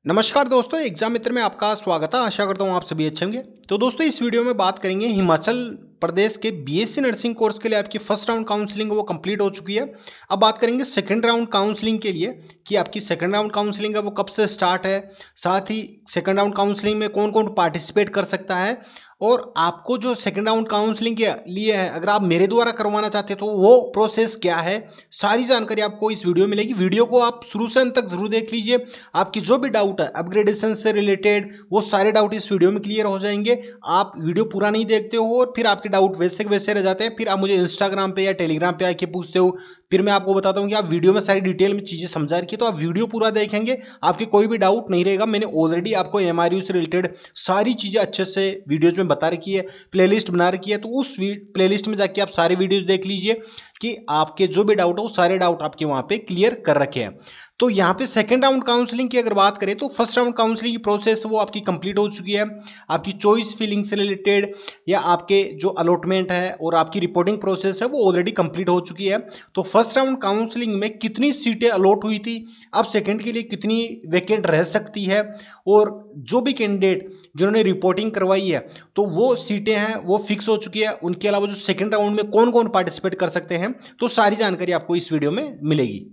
नमस्कार दोस्तों, एग्जाम मित्र में आपका स्वागत है। आशा करता हूँ आप सभी अच्छे होंगे। तो दोस्तों इस वीडियो में बात करेंगे हिमाचल प्रदेश के बीएससी नर्सिंग कोर्स के लिए आपकी फर्स्ट राउंड काउंसलिंग वो कंप्लीट हो चुकी है। अब बात करेंगे सेकंड राउंड काउंसलिंग के लिए कि आपकी सेकंड राउंड काउंसलिंग है वो कब से स्टार्ट है, साथ ही सेकंड राउंड काउंसलिंग में कौन कौन पार्टिसिपेट कर सकता है और आपको जो सेकंड राउंड काउंसलिंग के लिए है अगर आप मेरे द्वारा करवाना चाहते हैं तो वो प्रोसेस क्या है, सारी जानकारी आपको इस वीडियो में मिलेगी। वीडियो को आप शुरू से अंत तक जरूर देख लीजिए। आपकी जो भी डाउट है अपग्रेडेशन से रिलेटेड वो सारे डाउट इस वीडियो में क्लियर हो जाएंगे। आप वीडियो पूरा नहीं देखते हो और फिर आपके डाउट वैसे के वैसे रह जाते हैं, फिर आप मुझे इंस्टाग्राम पे या टेलीग्राम पे आके पूछते हो, फिर मैं आपको बताता हूँ कि आप वीडियो में सारी डिटेल में चीज़ें समझा रखी है। तो आप वीडियो पूरा देखेंगे, आपके कोई भी डाउट नहीं रहेगा। मैंने ऑलरेडी आपको एमआरयू से रिलेटेड सारी चीज़ें अच्छे से वीडियोज में बता रखी है, प्लेलिस्ट बना रखी है। तो उस प्लेलिस्ट में जाके आप सारे वीडियोज देख लीजिए कि आपके जो भी डाउट हो वो सारे डाउट आपके वहाँ पे क्लियर कर रखे हैं। तो यहाँ पे सेकंड राउंड काउंसलिंग की अगर बात करें तो फर्स्ट राउंड काउंसलिंग की प्रोसेस वो आपकी कंप्लीट हो चुकी है। आपकी चॉइस फिलिंग से रिलेटेड या आपके जो अलॉटमेंट है और आपकी रिपोर्टिंग प्रोसेस है वो ऑलरेडी कंप्लीट हो चुकी है। तो फर्स्ट राउंड काउंसलिंग में कितनी सीटें अलॉट हुई थी, अब सेकंड के लिए कितनी वैकेंट रह सकती है, और जो भी कैंडिडेट जिन्होंने रिपोर्टिंग करवाई है तो वो सीटें हैं वो फिक्स हो चुकी है। उनके अलावा जो सेकंड राउंड में कौन कौन पार्टिसिपेट कर सकते हैं तो सारी जानकारी आपको इस वीडियो में मिलेगी।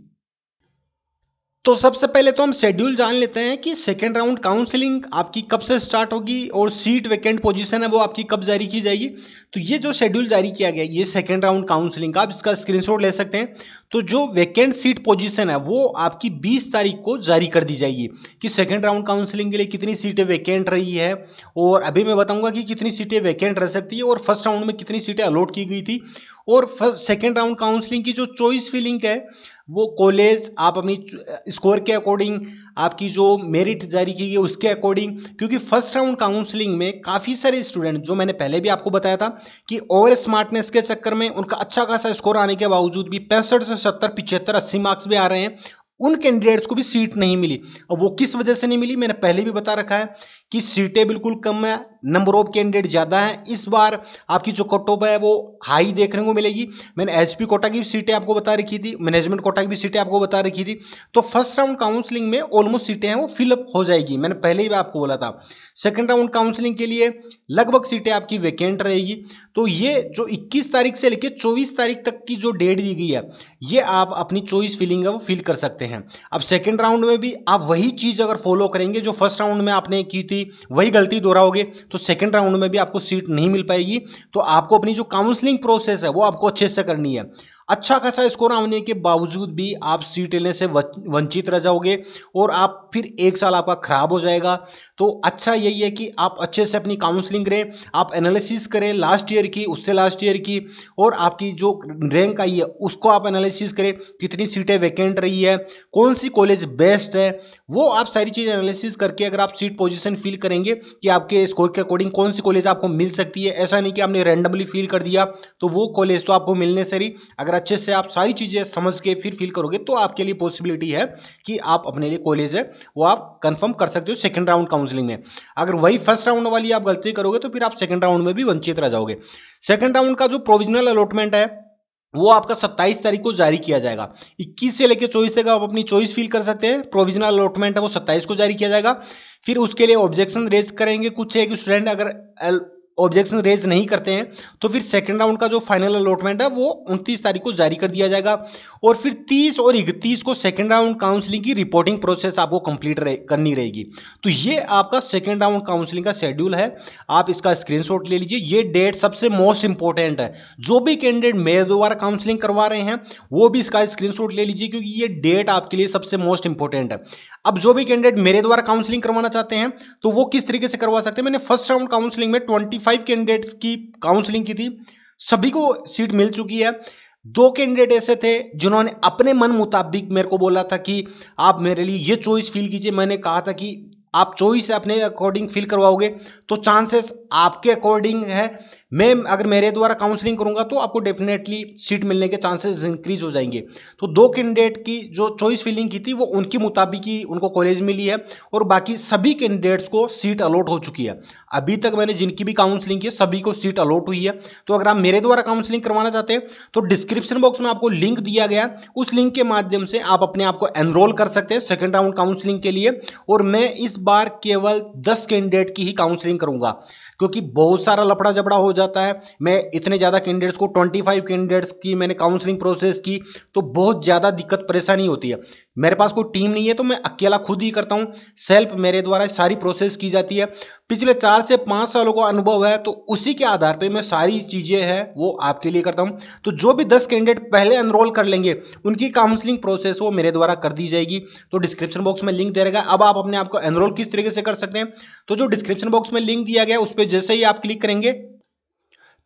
तो सबसे पहले तो हम शेड्यूल जान लेते हैं कि सेकेंड राउंड काउंसलिंग आपकी कब से स्टार्ट होगी और सीट वैकेंट पोजीशन है वो आपकी कब जारी की जाएगी। तो ये जो शेड्यूल जारी किया गया ये सेकेंड राउंड काउंसलिंग का, आप इसका स्क्रीनशॉट ले सकते हैं। तो जो वैकेंट सीट पोजीशन है वो आपकी 20 तारीख को जारी कर दी जाएगी कि सेकेंड राउंड काउंसलिंग के लिए कितनी सीटें वैकेंट रही है, और अभी मैं बताऊंगा कि कितनी सीटें वैकेंट रह सकती है और फर्स्ट राउंड में कितनी सीटें अलॉट की गई थी। और फर्स्ट सेकेंड राउंड काउंसलिंग की जो चॉइस फिलिंग है वो कॉलेज आप अपनी स्कोर के अकॉर्डिंग, आपकी जो मेरिट जारी की गई उसके अकॉर्डिंग, क्योंकि फर्स्ट राउंड काउंसलिंग में काफ़ी सारे स्टूडेंट जो मैंने पहले भी आपको बताया था कि ओवर स्मार्टनेस के चक्कर में उनका अच्छा खासा स्कोर आने के बावजूद भी 65 से 70 75 80 मार्क्स भी आ रहे हैं, उन कैंडिडेट्स को भी सीट नहीं मिली। और वो किस वजह से नहीं मिली मैंने पहले भी बता रखा है कि सीटें बिल्कुल कम है, नंबर ऑफ कैंडिडेट ज़्यादा है। इस बार आपकी जो कट ऑफ है वो हाई देखने को मिलेगी। मैंने एचपी कोटा की भी सीटें आपको बता रखी थी, मैनेजमेंट कोटा की भी सीटें आपको बता रखी थी। तो फर्स्ट राउंड काउंसलिंग में ऑलमोस्ट सीटें हैं वो फिलअप हो जाएगी, मैंने पहले ही आपको बोला था। सेकेंड राउंड काउंसलिंग के लिए लगभग सीटें आपकी वैकेंट रहेगी। तो ये जो 21 तारीख से लेकर 24 तारीख तक की जो डेट दी गई है ये आप अपनी चॉइस फिलिंग है वो फिल कर सकते हैं। अब सेकेंड राउंड में भी आप वही चीज़ अगर फॉलो करेंगे जो फर्स्ट राउंड में आपने की थी वही गलती दोहराओगे तो सेकेंड राउंड में भी आपको सीट नहीं मिल पाएगी। तो आपको अपनी जो काउंसलिंग प्रोसेस है वो आपको अच्छे से करनी है। अच्छा खासा स्कोर आने के बावजूद भी आप सीट लेने से वंचित रह जाओगे और आप फिर एक साल आपका खराब हो जाएगा। तो अच्छा यही है कि आप अच्छे से अपनी काउंसलिंग करें, आप एनालिसिस करें लास्ट ईयर की, उससे लास्ट ईयर की, और आपकी जो रैंक आई है उसको आप एनालिसिस करें, कितनी सीटें वैकेंट रही है, कौन सी कॉलेज बेस्ट है, वो आप सारी चीज़ एनालिसिस करके अगर आप सीट पोजीशन फील करेंगे कि आपके स्कोर के अकॉर्डिंग कौन सी कॉलेज आपको मिल सकती है। ऐसा नहीं कि आपने रैंडमली फील कर दिया तो वो कॉलेज तो आपको मिलने से ही, अगर अच्छे से आप सारी चीज़ें समझ के फिर फील करोगे तो आपके लिए पॉसिबिलिटी है कि आप अपने लिए कॉलेज है वो आप कंफर्म कर सकते हो सेकंड राउंड काउंसलिंग में। अगर वही फर्स्ट राउंड वाली आप गलती करोगे तो फिर आप सेकंड राउंड में भी वंचित रह जाओगे। सेकंड राउंड का जो प्रोविजनल अलॉटमेंट है वो आपका 27 तारीख को जारी किया जाएगा। 21 से लेकर 24 तक आप अपनी चॉइस फिल कर सकते हैं। प्रोविजनल अलॉटमेंट है वो 27 को जारी किया जाएगा। फिर उसके लिए ऑब्जेक्शन रेज करेंगे कुछ एक स्टूडेंट, अगर ऑब्जेक्शन रेज नहीं करते हैं तो फिर सेकंड राउंड का जो फाइनल अलॉटमेंट है वो 29 तारीख को जारी कर दिया जाएगा। और फिर 30 और 31 को सेकंड राउंड काउंसलिंग की रिपोर्टिंग प्रोसेस आपको कंप्लीट करनी रहेगी। तो ये आपका सेकंड राउंड काउंसलिंग का शेड्यूल है, आप इसका स्क्रीनशॉट ले लीजिए। ये डेट सबसे मोस्ट इंपॉर्टेंट है, जो भी कैंडिडेट मेरे द्वारा काउंसलिंग करवा रहे हैं वो भी इसका स्क्रीनशॉट ले लीजिए क्योंकि ये डेट आपके लिए सबसे मोस्ट इंपॉर्टेंट है। अब जो भी कैंडिडेट मेरे द्वारा काउंसलिंग करवाना चाहते हैं तो वो किस तरीके से करवा सकते हैं। मैंने फर्स्ट राउंड काउंसलिंग में 25 कैंडिडेट्स की काउंसलिंग की थी, सभी को सीट मिल चुकी है। दो कैंडिडेट ऐसे थे जिन्होंने अपने मन मुताबिक मेरे को बोला था कि आप मेरे लिए ये चॉइस फील कीजिए। मैंने कहा था कि आप चॉइस अपने अकॉर्डिंग फील करवाओगे तो चांसेस आपके अकॉर्डिंग है मैं अगर मेरे द्वारा काउंसलिंग करूंगा तो आपको डेफिनेटली सीट मिलने के चांसेस इंक्रीज हो जाएंगे। तो 2 कैंडिडेट की जो चॉइस फिलिंग की थी वो उनके मुताबिक ही उनको कॉलेज मिली है और बाकी सभी कैंडिडेट्स को सीट अलॉट हो चुकी है। अभी तक मैंने जिनकी भी काउंसलिंग की सभी को सीट अलॉट हुई है। तो अगर आप मेरे द्वारा काउंसलिंग करवाना चाहते हैं तो डिस्क्रिप्शन बॉक्स में आपको लिंक दिया गया है, उस लिंक के माध्यम से आप अपने आप को एनरोल कर सकते हैं सेकेंड राउंड काउंसलिंग के लिए। और मैं इस बार केवल 10 कैंडिडेट की ही काउंसलिंग करूंगा, क्योंकि बहुत सारा लफड़ा जबड़ा हो जाता है। मैं इतने ज़्यादा कैंडिडेट्स को 25 कैंडिडेट्स की मैंने काउंसलिंग प्रोसेस की, तो बहुत ज़्यादा दिक्कत परेशानी होती है। मेरे पास कोई टीम नहीं है तो मैं अकेला खुद ही करता हूँ, सेल्फ मेरे द्वारा सारी प्रोसेस की जाती है। पिछले 4 से 5 सालों का अनुभव है, तो उसी के आधार पे मैं सारी चीज़ें हैं वो आपके लिए करता हूँ। तो जो भी 10 कैंडिडेट पहले एनरोल कर लेंगे उनकी काउंसलिंग प्रोसेस वो मेरे द्वारा कर दी जाएगी। तो डिस्क्रिप्शन बॉक्स में लिंक दे रहेगा। अब आप अपने आप को एनरोल किस तरीके से कर सकते हैं, तो जो डिस्क्रिप्शन बॉक्स में लिंक दिया गया है उस पर जैसे ही आप क्लिक करेंगे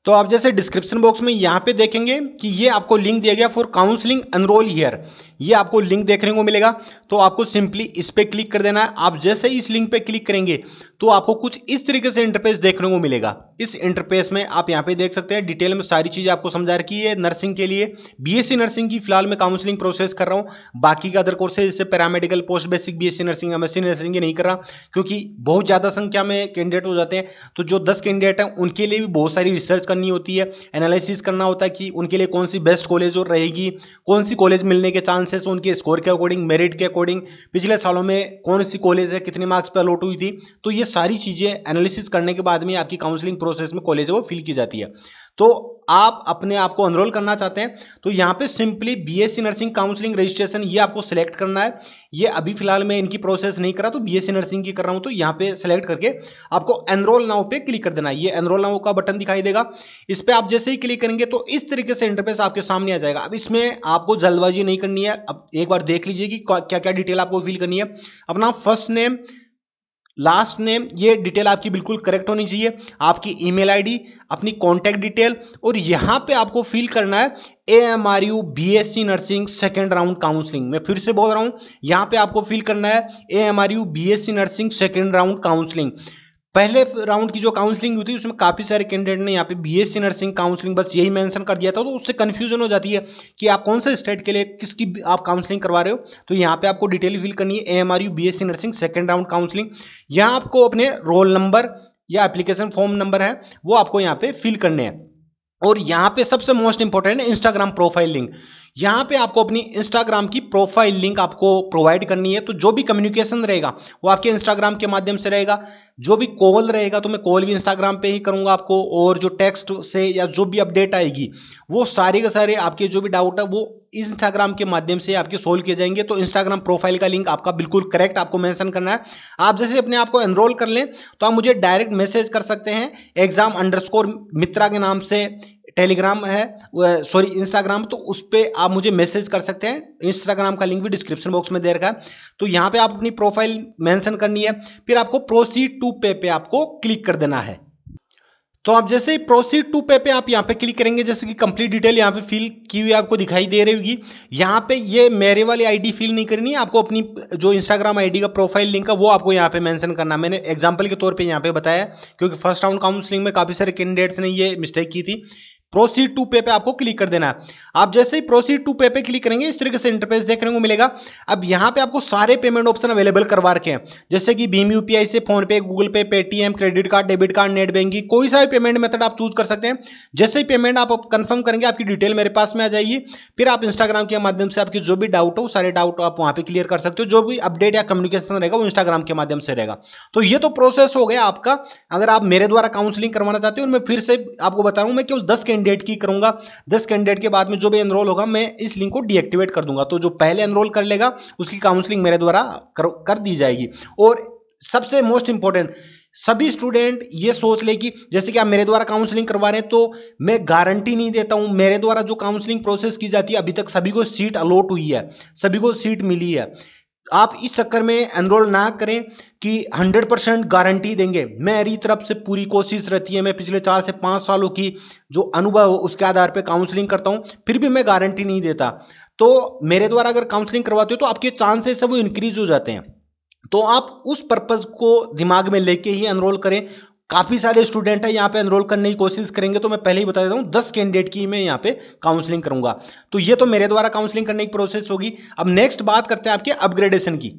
तो आप जैसे डिस्क्रिप्शन बॉक्स में यहाँ पे देखेंगे कि ये आपको लिंक दिया गया फॉर काउंसलिंग एनरोल हियर, ये आपको लिंक देखने को मिलेगा। तो आपको सिंपली इस पे क्लिक कर देना है। आप जैसे ही इस लिंक पे क्लिक करेंगे तो आपको कुछ इस तरीके से इंटरफेस देखने को मिलेगा। इस इंटरफेस में आप यहाँ पे देख सकते हैं डिटेल में सारी चीज़ें आपको समझा रखी है। नर्सिंग के लिए बीएससी नर्सिंग की फिलहाल मैं काउंसलिंग प्रोसेस कर रहा हूँ। बाकी का अदर कोर्सेज जैसे paramedical, post basic BSc nursing, MSc nursing नहीं कर रहा, क्योंकि बहुत ज़्यादा संख्या में कैंडिडेट हो जाते हैं। तो जो 10 कैंडिडेट हैं उनके लिए भी बहुत सारी रिसर्च करनी होती है, एनालिसिस करना होता है कि उनके लिए कौन सी बेस्ट कॉलेज और रहेगी, कौन सी कॉलेज मिलने के चांसेस उनके स्कोर के अकॉर्डिंग, मेरिट के अकॉर्डिंग, पिछले सालों में कौन सी कॉलेज है कितने मार्क्स पे अलॉट हुई थी। तो ये सारी चीज़ें एनालिसिस करने के बाद में आपकी काउंसलिंग प्रोसेस में कॉलेज है वो फिल की जाती है। तो आप अपने आप को एनरोल करना चाहते हैं तो यहाँ पे simply BSc nursing counselling registration ये आपको सिलेक्ट करना है। ये अभी फिलहाल मैं इनकी प्रोसेस नहीं कर रहा, तो बीएससी नर्सिंग की कर रहा हूँ, तो यहाँ पे सिलेक्ट करके आपको एनरोल नाउ पे क्लिक कर देना है। ये एनरोल नाउ का बटन दिखाई देगा, इस पे आप जैसे ही क्लिक करेंगे तो इस तरीके से इंटरफेस आपके सामने आ जाएगा। अब इसमें आपको जल्दबाजी नहीं करनी है, अब एक बार देख लीजिए कि क्या क्या डिटेल आपको फिल करनी है। अपना फर्स्ट नेम, लास्ट नेम, ये डिटेल आपकी बिल्कुल करेक्ट होनी चाहिए। आपकी ईमेल आईडी, अपनी कॉन्टैक्ट डिटेल, और यहाँ पे आपको फिल करना है AMRU BSc nursing second round counselling. मैं फिर से बोल रहा हूँ, यहाँ पे आपको फिल करना है AMRU BSc nursing second round counselling. पहले राउंड की जो काउंसलिंग हुई थी उसमें काफ़ी सारे कैंडिडेट ने यहाँ पे बीएससी नर्सिंग काउंसलिंग बस यही मेंशन कर दिया था, तो उससे कन्फ्यूजन हो जाती है कि आप कौन से स्टेट के लिए किसकी आप काउंसलिंग करवा रहे हो। तो यहाँ पे आपको डिटेल फिल करनी है AMRU BSc nursing second round counselling. यहाँ आपको अपने रोल नंबर या एप्लीकेशन फॉर्म नंबर है वो आपको यहाँ पे फिल करने हैं। और यहाँ पे सबसे मोस्ट इंपॉर्टेंट है इंस्टाग्राम प्रोफाइल लिंक। यहाँ पे आपको अपनी इंस्टाग्राम की प्रोफाइल लिंक आपको प्रोवाइड करनी है। तो जो भी कम्युनिकेशन रहेगा वो आपके इंस्टाग्राम के माध्यम से रहेगा। जो भी कॉल रहेगा तो मैं कॉल भी इंस्टाग्राम पे ही करूँगा आपको, और जो टेक्स्ट से या जो भी अपडेट आएगी वो सारे के सारे आपके जो भी डाउट है वो इंस्टाग्राम के माध्यम से आपके सोल्व किए जाएंगे। तो इंस्टाग्राम प्रोफाइल का लिंक आपका बिल्कुल करेक्ट आपको मेंशन करना है। आप जैसे अपने आप को एनरोल कर लें तो आप मुझे डायरेक्ट मैसेज कर सकते हैं exam_मित्रा के नाम से टेलीग्राम है, सॉरी इंस्टाग्राम, तो उस पर आप मुझे मैसेज कर सकते हैं। इंस्टाग्राम का लिंक भी डिस्क्रिप्शन बॉक्स में दे रखा है। तो यहाँ पे आप अपनी प्रोफाइल मेंशन करनी है, फिर आपको प्रोसीड टू पे पे आपको क्लिक कर देना है। तो आप जैसे ही प्रोसीड टू पे पे आप यहाँ पे क्लिक करेंगे, जैसे कि कंप्लीट डिटेल यहाँ पे फिल की हुई आपको दिखाई दे रही होगी। यहाँ पे ये मेरे वाली आईडी फिल नहीं करनी है, आपको अपनी जो इंस्टाग्राम आईडी का प्रोफाइल लिंक है वो आपको यहाँ पे मेंशन करना। मैंने एग्जांपल के तौर पे यहाँ पे बताया, क्योंकि फर्स्ट राउंड काउंसलिंग में काफ़ी सारे कैंडिडेट्स ने ये मिस्टेक की थी। प्रोसीड टू पे पे आपको क्लिक कर देना है। आप जैसे ही प्रोसीड टू पे पे क्लिक करेंगे इस तरीके से इंटरफेस देखने को मिलेगा। अब यहाँ पे आपको सारे पेमेंट ऑप्शन अवेलेबल करवा रखे हैं, जैसे कि भीम यूपीआई से, फोन पे, गूगल पे, Paytm, credit card, debit card, net banking, कोई सा भी पेमेंट मेथड आप चूज कर सकते हैं। जैसे ही पेमेंट आप कंफर्म करेंगे आपकी डिटेल मेरे पास में आ जाएगी। फिर आप इंस्टाग्राम के माध्यम से आपकी जो भी डाउट हो सारे डाउट आप वहाँ पे क्लियर कर सकते हो। जो भी अपडेट या कम्युनिकेशन रहेगा वो इंस्टाग्राम के माध्यम से रहेगा। तो ये तो प्रोसेस हो गया आपका। अगर आप मेरे द्वारा काउंसलिंग करवाना चाहते हो, मैं फिर से आपको बता रहा हूँ, मैं केवल 10 कैंडिडेट की करूंगा। 10 कैंडिडेट के बाद में जो भी एनरोल होगा मैं इस लिंक को डीएक्टिवेट कर दूंगा। तो जो पहले एनरोल कर लेगा उसकी काउंसलिंग मेरे द्वारा कर दी जाएगी। और सबसे मोस्ट इंपॉर्टेंट, सभी स्टूडेंट ये सोच ले कि जैसे कि आप मेरे द्वारा काउंसलिंग करवा रहे हैं तो मैं गारंटी नहीं देता हूं। मेरे द्वारा जो काउंसलिंग प्रोसेस की जाती है अभी तक सभी को सीट अलॉट हुई है, सभी को सीट मिली है। आप इस चक्कर में एनरोल ना करें कि 100% गारंटी देंगे। मेरी तरफ से पूरी कोशिश रहती है, मैं पिछले 4 से 5 सालों की जो अनुभव उसके आधार पे काउंसलिंग करता हूं, फिर भी मैं गारंटी नहीं देता। तो मेरे द्वारा अगर काउंसलिंग करवाते हो तो आपके चांसेस है वो इंक्रीज हो जाते हैं। तो आप उस पर्पज़ को दिमाग में लेके ही एनरोल करें। काफ़ी सारे स्टूडेंट हैं यहाँ पे एनरोल करने की कोशिश करेंगे, तो मैं पहले ही बता देता हूँ 10 कैंडिडेट की मैं यहाँ पे काउंसलिंग करूँगा। तो ये तो मेरे द्वारा काउंसलिंग करने की प्रोसेस होगी। अब नेक्स्ट बात करते हैं आपके अपग्रेडेशन की।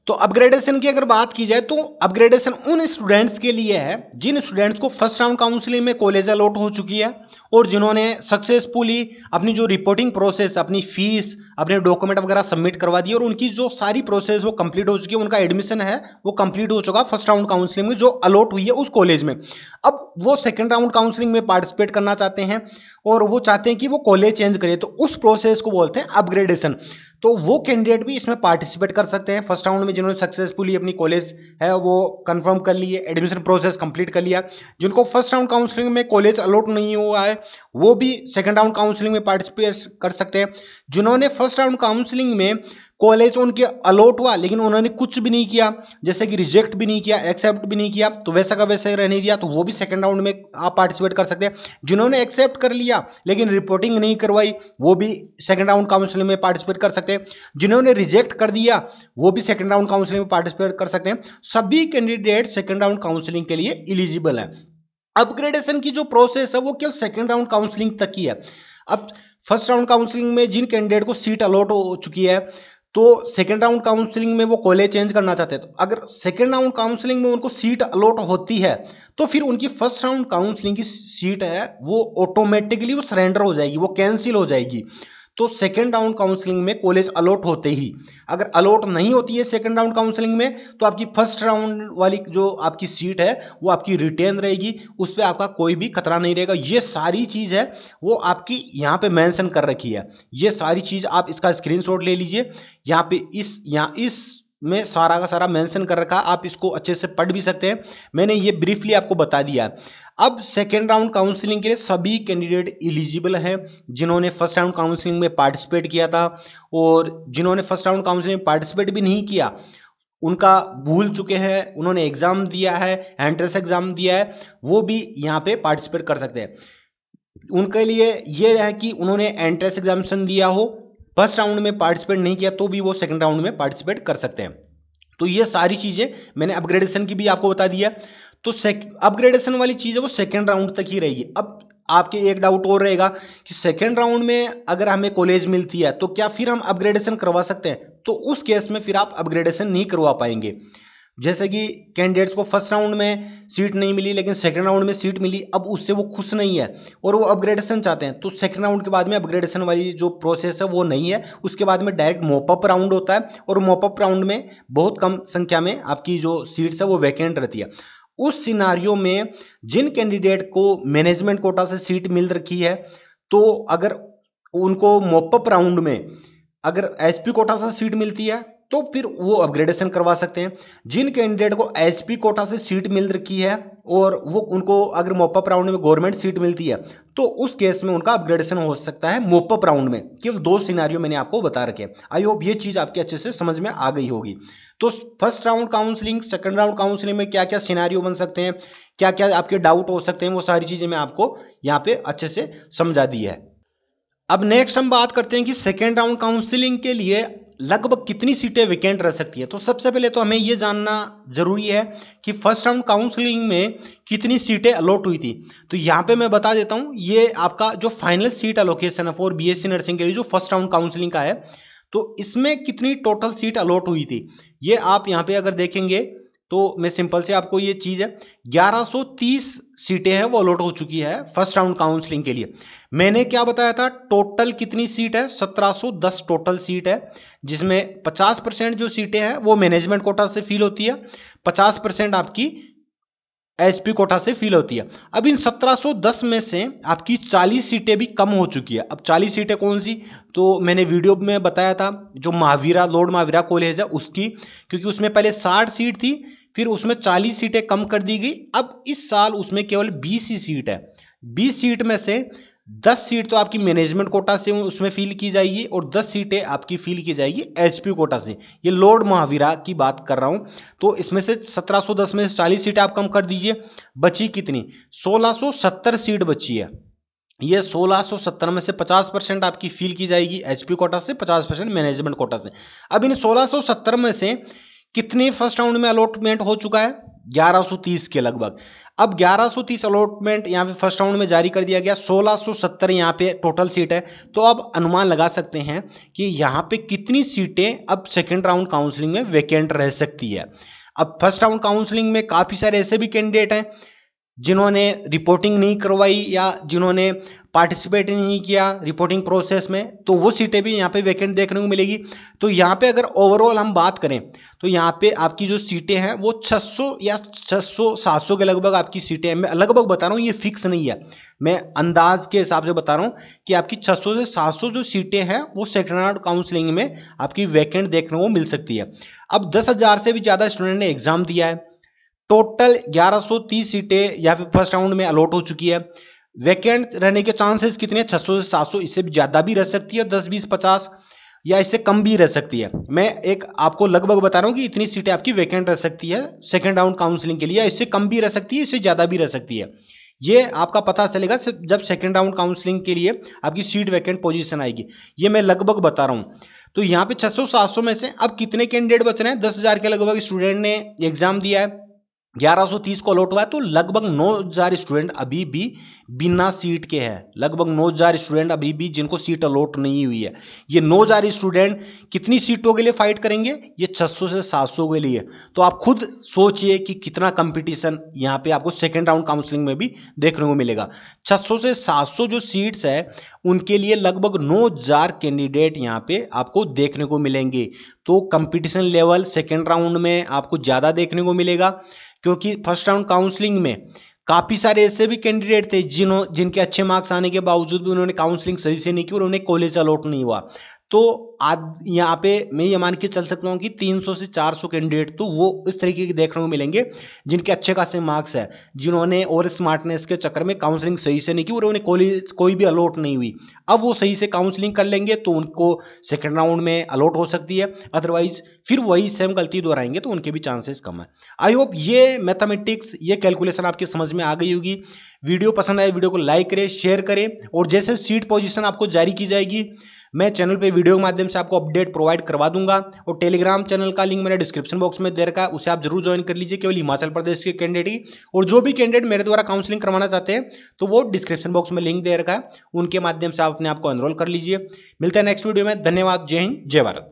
तो अपग्रेडेशन की अगर बात की जाए तो अपग्रेडेशन उन स्टूडेंट्स के लिए है जिन स्टूडेंट्स को फर्स्ट राउंड काउंसलिंग में कॉलेज अलॉट हो चुकी है और जिन्होंने सक्सेसफुली अपनी जो रिपोर्टिंग प्रोसेस, अपनी फीस, अपने डॉक्यूमेंट वगैरह सबमिट करवा दिए और उनकी जो सारी प्रोसेस वो कंप्लीट हो चुकी है, उनका एडमिशन है वो कंप्लीट हो चुका फर्स्ट राउंड काउंसलिंग में जो अलॉट हुई है उस कॉलेज में। अब वो सेकेंड राउंड काउंसलिंग में पार्टिसिपेट करना चाहते हैं और वो चाहते हैं कि वो कॉलेज चेंज करे, तो उस प्रोसेस को बोलते हैं अपग्रेडेशन। तो वो कैंडिडेट भी इसमें पार्टिसिपेट कर सकते हैं फर्स्ट राउंड में जिन्होंने सक्सेसफुली अपनी कॉलेज है वो कंफर्म कर लिए, एडमिशन प्रोसेस कंप्लीट कर लिया। जिनको फर्स्ट राउंड काउंसलिंग में कॉलेज अलॉट नहीं हुआ है वो भी सेकंड राउंड काउंसलिंग में पार्टिसिपेट कर सकते हैं। जिन्होंने फर्स्ट राउंड काउंसलिंग में कॉलेज उनके अलॉट हुआ लेकिन उन्होंने कुछ भी नहीं किया, जैसे कि रिजेक्ट भी नहीं किया, एक्सेप्ट भी नहीं किया, तो वैसा का वैसे रहने दिया, तो वो भी सेकंड राउंड में आप पार्टिसिपेट कर सकते हैं। जिन्होंने एक्सेप्ट कर लिया लेकिन रिपोर्टिंग नहीं करवाई वो भी सेकंड राउंड काउंसलिंग में पार्टिसिपेट कर सकते हैं। जिन्होंने रिजेक्ट कर दिया वो भी सेकंड राउंड काउंसलिंग में पार्टिसिपेट कर सकते हैं। सभी कैंडिडेट सेकंड राउंड काउंसलिंग के लिए एलिजिबल है। अपग्रेडेशन की जो प्रोसेस है वो केवल सेकंड राउंड काउंसलिंग तक ही है। अब फर्स्ट राउंड काउंसलिंग में जिन कैंडिडेट को सीट अलॉट हो चुकी है तो सेकेंड राउंड काउंसलिंग में वो कॉलेज चेंज करना चाहते हैं, तो अगर सेकेंड राउंड काउंसलिंग में उनको सीट अलॉट होती है तो फिर उनकी फर्स्ट राउंड काउंसलिंग की सीट है वो ऑटोमेटिकली वो सरेंडर हो जाएगी, वो कैंसिल हो जाएगी। तो सेकेंड राउंड काउंसलिंग में कॉलेज अलॉट होते ही, अगर अलॉट नहीं होती है सेकेंड राउंड काउंसलिंग में तो आपकी फर्स्ट राउंड वाली जो आपकी सीट है वो आपकी रिटेन रहेगी, उस पर आपका कोई भी खतरा नहीं रहेगा। ये सारी चीज़ है वो आपकी यहाँ पे मेंशन कर रखी है। ये सारी चीज़ आप इसका स्क्रीनशॉट ले लीजिए, यहाँ पे इस में सारा का सारा मेंशन कर रखा है, आप इसको अच्छे से पढ़ भी सकते हैं। मैंने ये ब्रीफली आपको बता दिया। अब सेकेंड राउंड काउंसलिंग के लिए सभी कैंडिडेट एलिजिबल हैं जिन्होंने फर्स्ट राउंड काउंसलिंग में पार्टिसिपेट किया था, और जिन्होंने फर्स्ट राउंड काउंसलिंग में पार्टिसिपेट भी नहीं किया उनका भूल चुके हैं, उन्होंने एग्जाम दिया है, एंट्रेंस एग्जाम दिया है, वो भी यहाँ पे पार्टिसिपेट कर सकते हैं। उनके लिए ये है कि उन्होंने एंट्रेंस एग्जामिनेशन दिया हो, फर्स्ट राउंड में पार्टिसिपेट नहीं किया तो भी वो सेकंड राउंड में पार्टिसिपेट कर सकते हैं। तो ये सारी चीज़ें मैंने अपग्रेडेशन की भी आपको बता दिया। तो अपग्रेडेशन वाली चीज़ है वो सेकंड राउंड तक ही रहेगी। अब आपके एक डाउट और रहेगा कि सेकंड राउंड में अगर हमें कॉलेज मिलती है तो क्या फिर हम अपग्रेडेशन करवा सकते हैं? तो उस केस में फिर आप अपग्रेडेशन नहीं करवा पाएंगे। जैसे कि कैंडिडेट्स को फर्स्ट राउंड में सीट नहीं मिली लेकिन सेकंड राउंड में सीट मिली, अब उससे वो खुश नहीं है और वो अपग्रेडेशन चाहते हैं, तो सेकंड राउंड के बाद में अपग्रेडेशन वाली जो प्रोसेस है वो नहीं है। उसके बाद में डायरेक्ट मॉपअप राउंड होता है और मॉपअप राउंड में बहुत कम संख्या में आपकी जो सीट्स है वो वैकेंट रहती है। उस सिनारियो में जिन कैंडिडेट को मैनेजमेंट कोटा से सीट मिल रखी है तो अगर उनको मॉपअप राउंड में अगर एसपी कोटा से सीट मिलती है तो फिर वो अपग्रेडेशन करवा सकते हैं। जिन कैंडिडेट को एसपी कोटा से सीट मिल रखी है और वो उनको अगर मॉपअप राउंड में गवर्नमेंट सीट मिलती है तो उस केस में उनका अपग्रेडेशन हो सकता है मॉपअप राउंड में। केवल 2 सिनारियो मैंने आपको बता रखे हैं। आई होप ये चीज़ आपके अच्छे से समझ में आ गई होगी। तो first round counselling, second round counselling में क्या क्या सिनारियो बन सकते हैं, क्या क्या आपके डाउट हो सकते हैं, वो सारी चीज़ें मैं आपको यहाँ पे अच्छे से समझा दी है। अब नेक्स्ट हम बात करते हैं कि सेकेंड राउंड काउंसलिंग के लिए लगभग कितनी सीटें वेकेंट रह सकती है। तो सबसे पहले तो हमें ये जानना जरूरी है कि फर्स्ट राउंड काउंसलिंग में कितनी सीटें अलॉट हुई थी। तो यहाँ पे मैं बता देता हूँ, ये आपका जो फाइनल सीट एलोकेशन है फॉर बीएससी नर्सिंग के लिए जो फर्स्ट राउंड काउंसलिंग का है, तो इसमें कितनी टोटल सीट अलॉट हुई थी ये आप यहाँ पे अगर देखेंगे तो मैं सिंपल से आपको ये चीज़ है 1130 सीटें हैं वो अलॉट हो चुकी है फर्स्ट राउंड काउंसलिंग के लिए। मैंने क्या बताया था टोटल कितनी सीट है, 1710 टोटल सीट है, जिसमें 50% जो सीटें हैं वो मैनेजमेंट कोटा से फिल होती है, 50% आपकी एसपी कोटा से फिल होती है। अब इन 1710 में से आपकी 40 सीटें भी कम हो चुकी है। अब 40 सीटें कौन सी, तो मैंने वीडियो में बताया था जो महावीरा लॉर्ड महावीरा कॉलेज है उसकी, क्योंकि उसमें पहले 60 सीट थी फिर उसमें 40 सीटें कम कर दी गई। अब इस साल उसमें केवल 20 ही सीट है। 20 सीट में से 10 सीट तो आपकी मैनेजमेंट कोटा से उसमें फिल की जाएगी और 10 सीटें आपकी फिल की जाएगी एचपी कोटा से। ये लॉर्ड महावीरा की बात कर रहा हूँ। तो इसमें से 1710 में से 40 सीटें आप कम कर दीजिए, बची कितनी 1670 सीट बची है। ये 1670 में से 50% आपकी फिल की जाएगी एचपी कोटा से, 50% मैनेजमेंट कोटा से। अब इन 1670 में से कितने फर्स्ट राउंड में अलॉटमेंट हो चुका है, 1130 के लगभग। अब 1130 अलॉटमेंट यहाँ पे फर्स्ट राउंड में जारी कर दिया गया, 1670 यहाँ पे टोटल सीट है। तो अब अनुमान लगा सकते हैं कि यहाँ पे कितनी सीटें अब सेकेंड राउंड काउंसलिंग में वैकेंट रह सकती है। अब फर्स्ट राउंड काउंसलिंग में काफ़ी सारे ऐसे भी कैंडिडेट हैं जिन्होंने रिपोर्टिंग नहीं करवाई या जिन्होंने पार्टिसिपेट नहीं किया रिपोर्टिंग प्रोसेस में, तो वो सीटें भी यहाँ पे वैकेंट देखने को मिलेगी। तो यहाँ पे अगर ओवरऑल हम बात करें तो यहाँ पे आपकी जो सीटें हैं वो 600 या 600-700 के लगभग आपकी सीटें हैं। मैं लगभग बता रहा हूँ, ये फिक्स नहीं है, मैं अंदाज के हिसाब से बता रहा हूँ कि आपकी 600 से 700 जो सीटें हैं वो सेकेंड राउंड काउंसलिंग में आपकी वैकेंट देखने को मिल सकती है। अब 10,000 से भी ज़्यादा स्टूडेंट ने एग्जाम दिया है। टोटल 1130 सीटें यहाँ पे फर्स्ट राउंड में अलॉट हो चुकी है। वैकेंट रहने के चांसेस कितने हैं? 600 से 700, इससे भी ज़्यादा भी रह सकती है, 10, 20, 50 या इससे कम भी रह सकती है। मैं एक आपको लगभग बता रहा हूँ कि इतनी सीटें आपकी वैकेंट रह सकती है सेकेंड राउंड काउंसलिंग के लिए, या इससे कम भी रह सकती है, इससे ज़्यादा भी रह सकती है। ये आपका पता चलेगा जब सेकेंड राउंड काउंसलिंग के लिए आपकी सीट वैकेंट पोजीशन आएगी। ये मैं लगभग बता रहा हूँ। तो यहाँ पे 600-700 में से अब कितने कैंडिडेट बच रहे हैं? 10,000 के लगभग स्टूडेंट ने एग्जाम दिया है, 1130 को अलॉट हुआ है, तो लगभग 9,000 स्टूडेंट अभी भी बिना सीट के हैं। लगभग 9,000 स्टूडेंट अभी भी जिनको सीट अलॉट नहीं हुई है। ये 9,000 स्टूडेंट कितनी सीटों के लिए फाइट करेंगे? ये 600 से 700 के लिए। तो आप खुद सोचिए कि कितना कंपटीशन यहाँ पे आपको सेकेंड राउंड काउंसलिंग में भी देखने को मिलेगा। 600 से 700 जो सीट्स है उनके लिए लगभग 9,000 कैंडिडेट यहाँ पे आपको देखने को मिलेंगे। तो कंपटीशन लेवल सेकेंड राउंड में आपको ज़्यादा देखने को मिलेगा, क्योंकि फर्स्ट राउंड काउंसलिंग में काफ़ी सारे ऐसे भी कैंडिडेट थे जिनके अच्छे मार्क्स आने के बावजूद भी उन्होंने काउंसलिंग सही से नहीं की और उन्हें कॉलेज अलॉट नहीं हुआ। तो आज यहाँ पे मैं ये मान के चल सकता हूँ कि 300 से 400 कैंडिडेट तो वो इस तरीके के देखने को मिलेंगे जिनके अच्छे खासे मार्क्स हैं, जिन्होंने और स्मार्टनेस के चक्कर में काउंसलिंग सही से नहीं की और उन्हें कॉलेज कोई भी अलॉट नहीं हुई। अब वो सही से काउंसलिंग कर लेंगे तो उनको सेकेंड राउंड में अलॉट हो सकती है, अदरवाइज फिर वही सेम गलती दोहराएंगे तो उनके भी चांसेस कम है। आई होप ये मैथमेटिक्स, ये कैलकुलेशन आपके समझ में आ गई होगी। वीडियो पसंद आए वीडियो को लाइक करें, शेयर करें, और जैसे सीट पोजीशन आपको जारी की जाएगी मैं चैनल पे वीडियो के माध्यम से आपको अपडेट प्रोवाइड करवा दूंगा। और टेलीग्राम चैनल का लिंक मैंने डिस्क्रिप्शन बॉक्स में दे रखा है, उसे आप जरूर ज्वाइन कर लीजिए, केवल हिमाचल प्रदेश के कैंडिडेट ही। और जो भी कैंडिडेट मेरे द्वारा काउंसलिंग करवाना चाहते हैं तो वो डिस्क्रिप्शन बॉक्स में लिंक दे रखा है, उनके माध्यम से आप अपने आप को एनरोल कर लीजिए। मिलते हैं नेक्स्ट वीडियो में। धन्यवाद। जय हिंद, जय भारत।